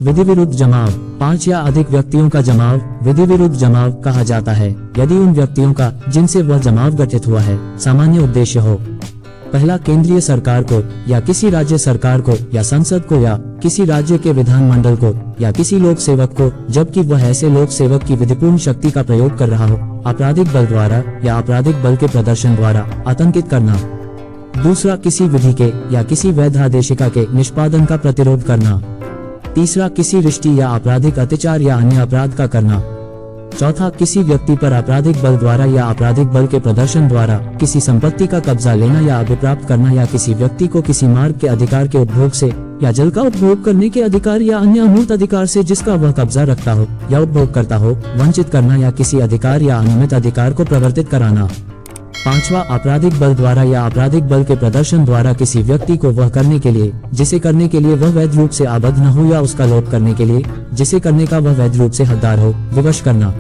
विधि विरुद्ध जमाव। 5 या अधिक व्यक्तियों का जमाव विधि विरुद्ध जमाव कहा जाता है यदि उन व्यक्तियों का जिनसे वह जमाव गठित हुआ है सामान्य उद्देश्य हो। पहला, केंद्रीय सरकार को या किसी राज्य सरकार को या संसद को या किसी राज्य के विधानमंडल को या किसी लोक सेवक को, जबकि वह ऐसे लोक सेवक की विधिपूर्ण शक्ति का प्रयोग कर रहा हो, आपराधिक बल द्वारा या आपराधिक बल के प्रदर्शन द्वारा आतंकित करना। दूसरा, किसी विधि के या किसी वैध आदेशिका के निष्पादन का प्रतिरोध करना। तीसरा, किसी रिश्ती या आपराधिक अत्याचार या अन्य अपराध का करना। चौथा, किसी व्यक्ति पर आपराधिक बल द्वारा या आपराधिक बल के प्रदर्शन द्वारा किसी संपत्ति का कब्जा लेना या अभिप्राप्त करना, या किसी व्यक्ति को किसी मार्ग के अधिकार के उपभोग से या जल का उपभोग करने के अधिकार या अन्य अमूर्त अधिकार से जिसका वह कब्जा रखता हो या उपभोग करता हो वंचित करना, या किसी अधिकार या अनुमित अधिकार को प्रवर्तित कराना। पांचवा, आपराधिक बल द्वारा या आपराधिक बल के प्रदर्शन द्वारा किसी व्यक्ति को वह करने के लिए जिसे करने के लिए वह वैध रूप से आबद्ध न हो या उसका लोप करने के लिए जिसे करने का वह वैध रूप से हकदार हो विवश करना।